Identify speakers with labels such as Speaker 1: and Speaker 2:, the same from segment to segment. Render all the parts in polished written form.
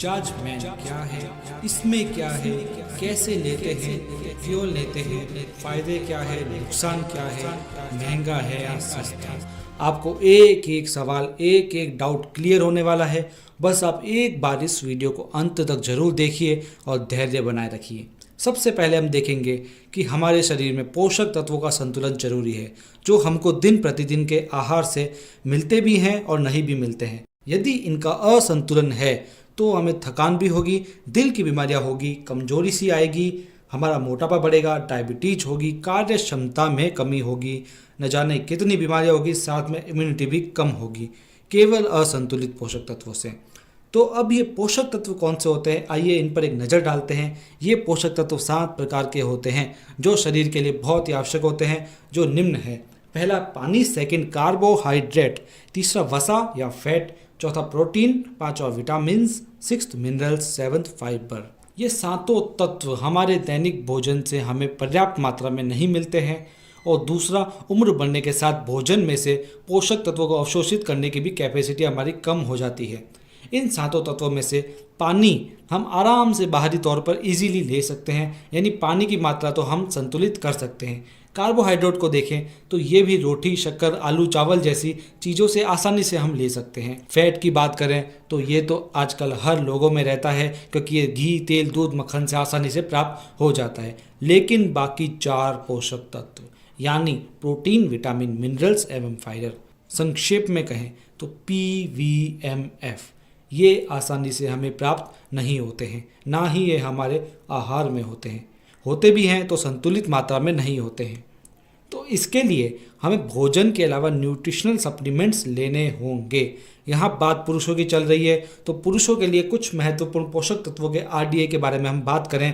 Speaker 1: Recharge man क्या है, इसमें क्या है, कैसे लेते हैं, क्यों लेते हैं, फ़ायदे क्या है, नुकसान क्या है, महंगा है या सस्ता। आपको एक एक सवाल, एक एक डाउट क्लियर होने वाला है। बस आप एक बार इस वीडियो को अंत तक ज़रूर देखिए और धैर्य बनाए रखिए। सबसे पहले हम देखेंगे कि हमारे शरीर में पोषक तत्वों का संतुलन जरूरी है, जो हमको दिन प्रतिदिन के आहार से मिलते भी हैं और नहीं भी मिलते हैं। यदि इनका असंतुलन है तो हमें थकान भी होगी, दिल की बीमारियां होगी, कमजोरी सी आएगी, हमारा मोटापा बढ़ेगा, डायबिटीज होगी, कार्य क्षमता में कमी होगी, न जाने कितनी बीमारियां होगी, साथ में इम्यूनिटी भी कम होगी, केवल असंतुलित पोषक तत्वों से। तो अब ये पोषक तत्व कौन से होते हैं, आइए इन पर एक नज़र डालते हैं। ये पोषक तत्व 7 प्रकार के होते हैं जो शरीर के लिए बहुत ही आवश्यक होते हैं, जो निम्न है। पहला पानी, सेकंड कार्बोहाइड्रेट, तीसरा वसा या फैट, चौथा प्रोटीन, पांचवा vitamin, sixth minerals, seventh fibre. ये सातों तत्व हमारे दैनिक भोजन से हमें पर्याप्त मात्रा में नहीं मिलते हैं। और दूसरा, उम्र बढ़ने के साथ भोजन में से पोषक तत्वों को अवशोषित करने की भी कैपेसिटी हमारी कम हो जाती है। इन सातों तत्वों में से पानी हम आराम से बाहरी तौर पर इजीली ले सकते हैं, यानी पानी की मात्रा तो हम संतुलित कर सकते हैं। कार्बोहाइड्रेट को देखें तो ये भी रोटी, शक्कर, आलू, चावल जैसी चीज़ों से आसानी से हम ले सकते हैं। फैट की बात करें तो ये तो आजकल हर लोगों में रहता है, क्योंकि ये घी, तेल, दूध, मक्खन से आसानी से प्राप्त हो जाता है। लेकिन बाकी 4 पोषक तत्व यानी प्रोटीन, विटामिन, मिनरल्स एवं फाइबर, संक्षेप में कहें तो PVMF, ये आसानी से हमें प्राप्त नहीं होते हैं, ना ही ये हमारे आहार में होते हैं। होते भी हैं तो संतुलित मात्रा में नहीं होते हैं। तो इसके लिए हमें भोजन के अलावा न्यूट्रिशनल सप्लीमेंट्स लेने होंगे। यहाँ बात पुरुषों की चल रही है, तो पुरुषों के लिए कुछ महत्वपूर्ण पोषक तत्वों के RDA के बारे में हम बात करें,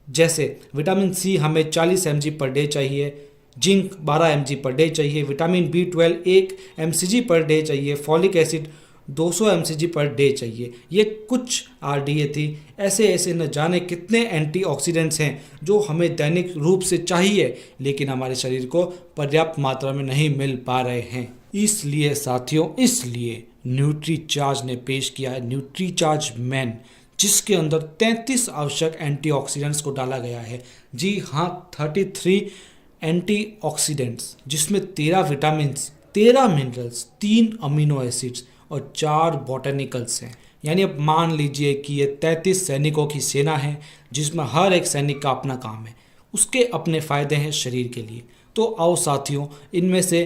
Speaker 1: जैसे विटामिन C हमें 40 mg पर डे चाहिए, जिंक 12 mg पर डे चाहिए, vitamin B12 1 mcg per day चाहिए, folic acid 200 mcg per day चाहिए। ये कुछ RDA थी। ऐसे ऐसे न जाने कितने एंटीऑक्सीडेंट्स हैं जो हमें दैनिक रूप से चाहिए, लेकिन हमारे शरीर को पर्याप्त मात्रा में नहीं मिल पा रहे हैं। इसलिए साथियों, इसलिए न्यूट्रीचार्ज ने पेश किया है न्यूट्रीचार्ज मैन, जिसके अंदर 33 आवश्यक एंटीऑक्सीडेंट्स को डाला गया है। जी हाँ, 33 एंटीऑक्सीडेंट्स, जिसमें 13 विटामिन, 13 मिनरल्स, 3 अमीनो एसिड्स और 4 बॉटेनिकल्स हैं। यानी अब मान लीजिए कि ये 33 सैनिकों की सेना है, जिसमें हर एक सैनिक का अपना काम है, उसके अपने फ़ायदे हैं शरीर के लिए। तो आओ साथियों, इनमें से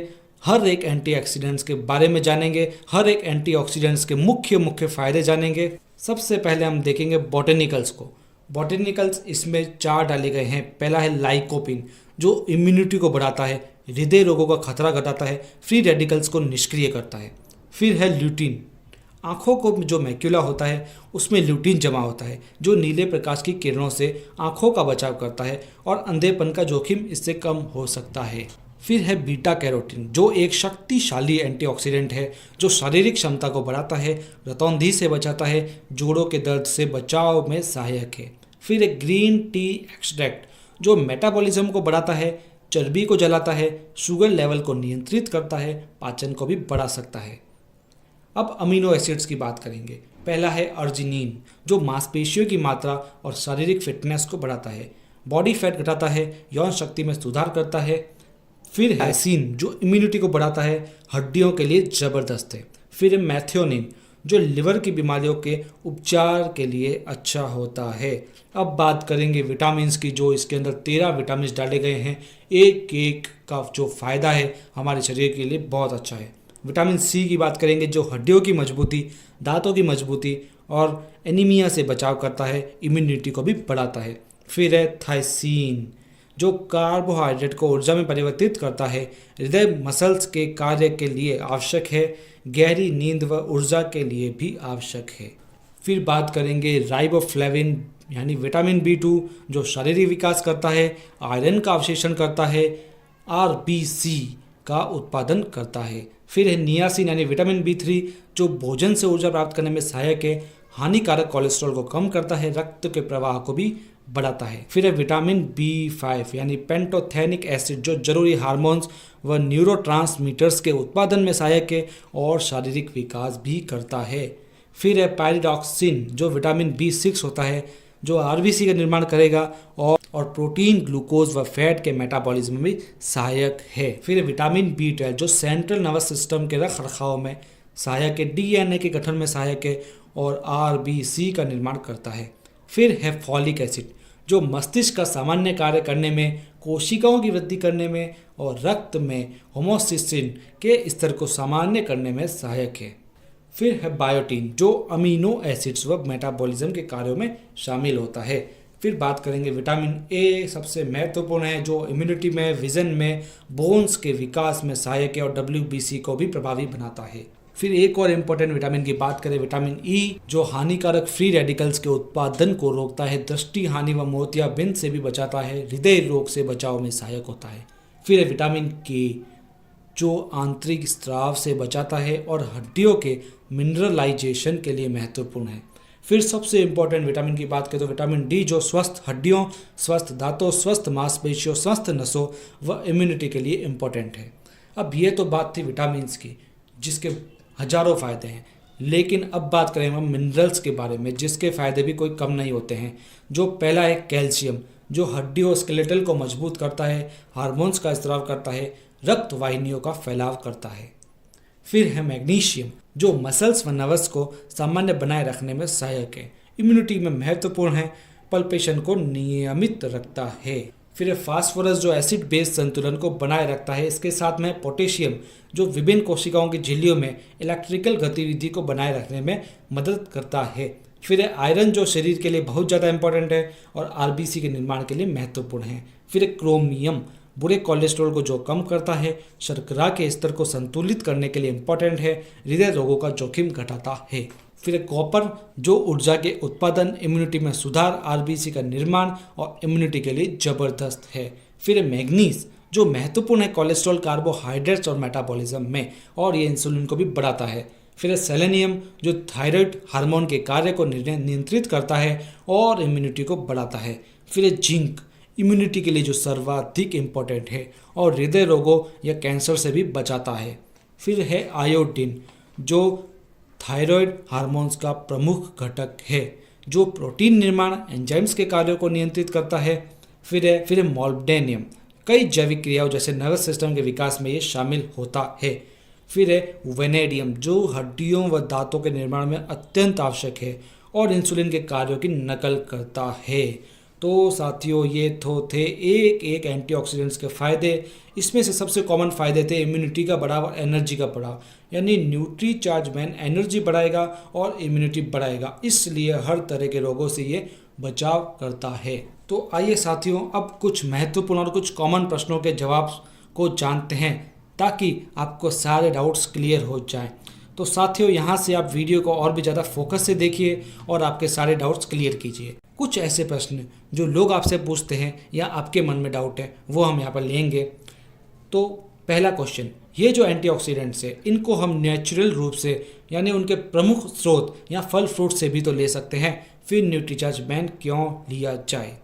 Speaker 1: हर एक एंटीऑक्सीडेंट्स के बारे में जानेंगे, हर एक एंटीऑक्सीडेंट्स के मुख्य मुख्य फ़ायदे जानेंगे। सबसे पहले हम देखेंगे बॉटेनिकल्स को। बॉटेनिकल्स इसमें 4 डाले गए हैं। पहला है लाइकोपिन, जो इम्यूनिटी को बढ़ाता है, हृदय रोगों का खतरा घटाता है, फ्री रेडिकल्स को निष्क्रिय करता है। फिर है ल्यूटीन, आँखों को जो मैक्यूला होता है उसमें ल्यूटीन जमा होता है, जो नीले प्रकाश की किरणों से आँखों का बचाव करता है और अंधेपन का जोखिम इससे कम हो सकता है। फिर है बीटा कैरोटीन, जो एक शक्तिशाली एंटीऑक्सीडेंट है, जो शारीरिक क्षमता को बढ़ाता है, रतौंधी से बचाता है, जोड़ों के दर्द से बचाव में सहायक है। फिर है ग्रीन टी एक्सट्रैक्ट, जो मेटाबॉलिज्म को बढ़ाता है, चर्बी को जलाता है, शुगर लेवल को नियंत्रित करता है, पाचन को भी बढ़ा सकता है। अब अमीनो एसिड्स की बात करेंगे। पहला है अर्जिनिन, जो मांसपेशियों की मात्रा और शारीरिक फिटनेस को बढ़ाता है, बॉडी फैट घटाता है, यौन शक्ति में सुधार करता है। फिर है लाइसिन, जो इम्यूनिटी को बढ़ाता है, हड्डियों के लिए ज़बरदस्त है। फिर है मैथियोनिन, जो लिवर की बीमारियों के उपचार के लिए अच्छा होता है। अब बात करेंगे विटामिन्स की, जो इसके अंदर 13 विटामिन डाले गए हैं। एक एक का जो फ़ायदा है हमारे शरीर के लिए बहुत अच्छा है। विटामिन C की बात करेंगे, जो हड्डियों की मजबूती, दांतों की मजबूती और एनीमिया से बचाव करता है, इम्यूनिटी को भी बढ़ाता है। फिर है थायसीन, जो कार्बोहाइड्रेट को ऊर्जा में परिवर्तित करता है, हृदय मसल्स के कार्य के लिए आवश्यक है, गहरी नींद व ऊर्जा के लिए भी आवश्यक है। फिर बात करेंगे राइबोफ्लेविन यानी विटामिन B2, जो शारीरिक विकास करता है, आयरन का अवशेषण करता है, RBC का उत्पादन करता है। फिर है नियासिन यानी विटामिन B3, जो भोजन से ऊर्जा प्राप्त करने में सहायक है, हानिकारक कोलेस्ट्रॉल को कम करता है, रक्त के प्रवाह को भी बढ़ाता है। फिर है विटामिन B5 यानी पेंटोथेनिक एसिड, जो जरूरी हार्मोन्स व न्यूरोट्रांसमीटर्स के उत्पादन में सहायक है और शारीरिक विकास भी करता है। फिर है पायरिडॉक्सिन जो विटामिन B6 होता है, जो आरबीसी का निर्माण करेगा और प्रोटीन, ग्लूकोज व फैट के मेटाबॉलिज्म में भी सहायक है। फिर विटामिन B12 जो सेंट्रल नर्वस सिस्टम के रख रखाव में सहायक है, डीएनए के गठन में सहायक है और आरबीसी का निर्माण करता है। फिर है फॉलिक एसिड जो मस्तिष्क का सामान्य कार्य करने में, कोशिकाओं की वृद्धि करने में और रक्त में होमोसिस्टिन के स्तर को सामान्य करने में सहायक है। फिर है बायोटीन जो अमीनो एसिड्स व मेटाबॉलिज्म के कार्यों में शामिल होता है। फिर बात करेंगे विटामिन ए, सबसे महत्वपूर्ण है जो इम्यूनिटी में, विजन में, बोन्स के विकास में सहायक है और डब्ल्यूबीसी को भी प्रभावी बनाता है। फिर एक और इम्पोर्टेंट विटामिन की बात करें, विटामिन ई जो हानिकारक फ्री रेडिकल्स के उत्पादन को रोकता है, दृष्टि हानि व मोतियाबिंद से भी बचाता है, हृदय रोग से बचाव में सहायक होता है। फिर है विटामिन के जो आंतरिक स्राव से बचाता है और हड्डियों के मिनरलाइजेशन के लिए महत्वपूर्ण है। फिर सबसे इम्पोर्टेंट विटामिन की बात करें तो विटामिन डी जो स्वस्थ हड्डियों, स्वस्थ दांतों, स्वस्थ मांसपेशियों, स्वस्थ नसों व इम्यूनिटी के लिए इम्पोर्टेंट है। अब ये तो बात थी विटामिन्स की जिसके हजारों फ़ायदे हैं, लेकिन अब बात करें हम मिनरल्स के बारे में जिसके फ़ायदे भी कोई कम नहीं होते हैं। जो पहला है कैल्शियम जो हड्डियों, स्केलेटल को मजबूत करता है, हार्मोन्स का स्राव करता है, रक्त वाहिनियों का फैलाव करता है। फिर है मैग्नीशियम जो मसल्स व नर्व्स को सामान्य बनाए रखने में सहायक है, इम्यूनिटी में महत्वपूर्ण है, पल्पेशन को नियमित रखता है। फिर है फास्फोरस जो एसिड बेस संतुलन को बनाए रखता है। इसके साथ में पोटेशियम जो विभिन्न कोशिकाओं की झिल्लियों में इलेक्ट्रिकल गतिविधि को बनाए रखने में मदद करता है। फिर है आयरन जो शरीर के लिए बहुत ज़्यादा इंपॉर्टेंट है और आरबीसी के निर्माण के लिए महत्वपूर्ण है। फिर है क्रोमियम बुरे कोलेस्ट्रॉल को जो कम करता है, शर्करा के स्तर को संतुलित करने के लिए इम्पोर्टेंट है, हृदय रोगों का जोखिम घटाता है। फिर कॉपर जो ऊर्जा के उत्पादन, इम्यूनिटी में सुधार, आरबीसी का निर्माण और इम्यूनिटी के लिए जबरदस्त है। फिर मैग्नीज जो महत्वपूर्ण है कोलेस्ट्रॉल, कार्बोहाइड्रेट्स और मेटाबॉलिज्म में और ये इंसुलिन को भी बढ़ाता है। फिर सेलेनियम जो थायराइड हार्मोन के कार्य को नियंत्रित करता है और इम्यूनिटी को बढ़ाता है। फिर जिंक इम्यूनिटी के लिए जो सर्वाधिक इम्पोर्टेंट है और हृदय रोगों या कैंसर से भी बचाता है। फिर है आयोडीन जो थायराइड हार्मोन्स का प्रमुख घटक है, जो प्रोटीन निर्माण, एंजाइम्स के कार्यों को नियंत्रित करता है। फिर है मोल्ब्डेनियम कई जैविक क्रियाओं जैसे नर्वस सिस्टम के विकास में ये शामिल होता है। फिर है वेनेडियम जो हड्डियों व दांतों के निर्माण में अत्यंत आवश्यक है और इंसुलिन के कार्यों की नकल करता है। तो साथियों ये तो थे एक एक एंटीऑक्सीडेंट्स के फ़ायदे। इसमें से सबसे कॉमन फ़ायदे थे इम्यूनिटी का बढ़ाव और एनर्जी का बढ़ाव, यानी न्यूट्री चार्ज मैन एनर्जी बढ़ाएगा और इम्यूनिटी बढ़ाएगा, इसलिए हर तरह के रोगों से ये बचाव करता है। तो आइए साथियों अब कुछ महत्वपूर्ण और कुछ कॉमन प्रश्नों के जवाब को जानते हैं ताकि आपको सारे डाउट्स क्लियर हो जाएं। तो साथियों यहाँ से आप वीडियो को और भी ज़्यादा फोकस से देखिए और आपके सारे डाउट्स क्लियर कीजिए। कुछ ऐसे प्रश्न जो लोग आपसे पूछते हैं या आपके मन में डाउट है वो हम यहाँ पर लेंगे। तो पहला क्वेश्चन, ये जो एंटीऑक्सीडेंट्स है इनको हम नेचुरल रूप से यानी उनके प्रमुख स्रोत या फल फ्रूट से भी तो ले सकते हैं, फिर न्यूट्रीचार्ज मैन क्यों लिया जाए?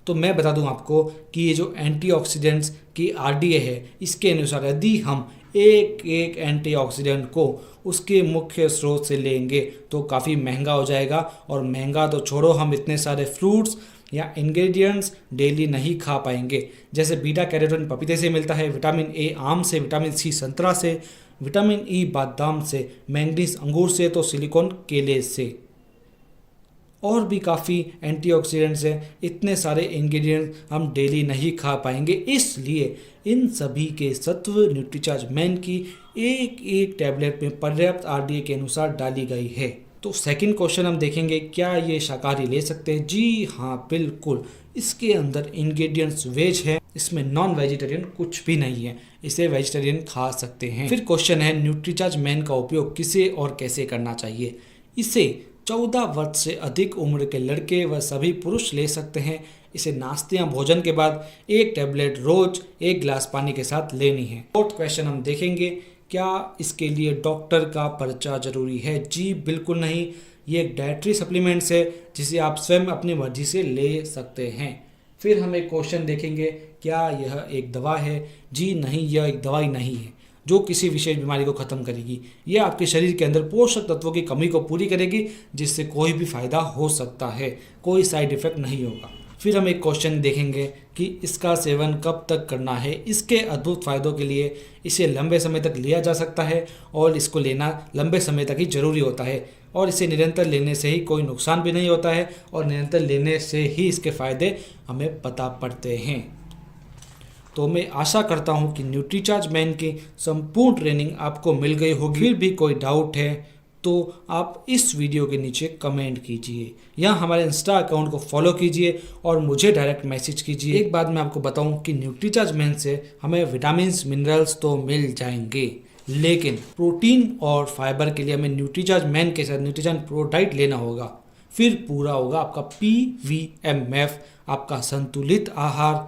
Speaker 1: तो मैं बता दूं आपको कि ये जो एंटीऑक्सीडेंट्स की आरडीए है इसके अनुसार यदि हम एक एक एंटीऑक्सीडेंट को उसके मुख्य स्रोत से लेंगे तो काफ़ी महंगा हो जाएगा, और महंगा तो छोड़ो, हम इतने सारे फ्रूट्स या इंग्रेडिएंट्स डेली नहीं खा पाएंगे। जैसे बीटा कैरोटीन पपीते से मिलता है, विटामिन ए आम से, विटामिन सी संतरा से, विटामिन ई बादाम से, मैंगनीज अंगूर से, तो सिलिकॉन केले से, और भी काफ़ी एंटीऑक्सीडेंट्स हैं। इतने सारे इंग्रेडिएंट्स हम डेली नहीं खा पाएंगे, इसलिए इन सभी के सत्व न्यूट्रीचार्ज मैन की एक एक टैबलेट में पर्याप्त आरडीए के अनुसार डाली गई है। तो सेकंड क्वेश्चन हम देखेंगे, क्या ये शाकाहारी ले सकते हैं? जी हाँ, बिल्कुल। इसके अंदर इंग्रेडिएंट्स वेज है, इसमें नॉन वेजिटेरियन कुछ भी नहीं है, इसे वेजिटेरियन खा सकते हैं। फिर क्वेश्चन है, न्यूट्रीचार्ज मैन का उपयोग किसे और कैसे करना चाहिए? इसे 14 वर्ष से अधिक उम्र के लड़के व सभी पुरुष ले सकते हैं। इसे नाश्ते या भोजन के बाद एक टैबलेट रोज 1 गिलास पानी के साथ लेनी है। फोर्थ क्वेश्चन हम देखेंगे, क्या इसके लिए डॉक्टर का पर्चा जरूरी है? जी बिल्कुल नहीं, ये एक डाइटरी सप्लीमेंट्स है जिसे आप स्वयं अपनी मर्जी से ले सकते हैं। फिर हम एक क्वेश्चन देखेंगे, क्या यह एक दवा है? जी नहीं, यह एक दवाई नहीं है। जो किसी विशेष बीमारी को ख़त्म करेगी। यह आपके शरीर के अंदर पोषक तत्वों की कमी को पूरी करेगी, जिससे कोई भी फ़ायदा हो सकता है, कोई साइड इफ़ेक्ट नहीं होगा। फिर हम एक क्वेश्चन देखेंगे कि इसका सेवन कब तक करना है। इसके अद्भुत फ़ायदों के लिए इसे लंबे समय तक लिया जा सकता है और इसको लेना लंबे समय तक ही ज़रूरी होता है, और इसे निरंतर लेने से ही कोई नुकसान भी नहीं होता है, और निरंतर लेने से ही इसके फ़ायदे हमें पता पड़ते हैं। तो मैं आशा करता हूँ कि न्यूट्रीचार्ज मैन की संपूर्ण ट्रेनिंग आपको मिल गई होगी। फिर भी कोई डाउट है तो आप इस वीडियो के नीचे कमेंट कीजिए या हमारे इंस्टा अकाउंट को फॉलो कीजिए और मुझे डायरेक्ट मैसेज कीजिए। एक बात मैं आपको बताऊं कि न्यूट्रीचार्ज मैन से हमें विटामिन्स मिनरल्स तो मिल जाएंगे, लेकिन प्रोटीन और फाइबर के लिए हमें न्यूट्रीचार्ज मैन के साथ न्यूट्रीचार्ज प्रो डाइट लेना होगा। फिर पूरा होगा आपका PVMF, आपका संतुलित आहार।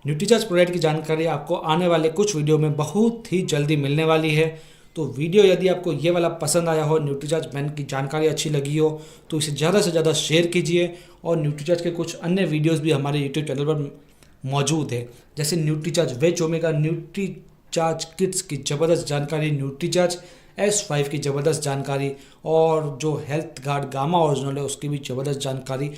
Speaker 1: न्यूट्रीचार्ज प्रो डाइट की जानकारी आपको आने वाले कुछ वीडियो में बहुत ही जल्दी मिलने वाली है। तो वीडियो यदि आपको ये वाला पसंद आया हो, न्यूट्रीचार्ज मैन की जानकारी अच्छी लगी हो, तो इसे ज़्यादा से ज़्यादा शेयर कीजिए। और न्यूट्रीचार्ज के कुछ अन्य वीडियोस भी हमारे यूट्यूब चैनल पर मौजूद है, जैसे NutriCharge veg omega, NutriCharge kids की ज़बरदस्त जानकारी, न्यूट्रीचार्ज S5 की ज़बरदस्त जानकारी, और जो हेल्थ गार्ड गामा ओरिजिनल है उसकी भी ज़बरदस्त जानकारी।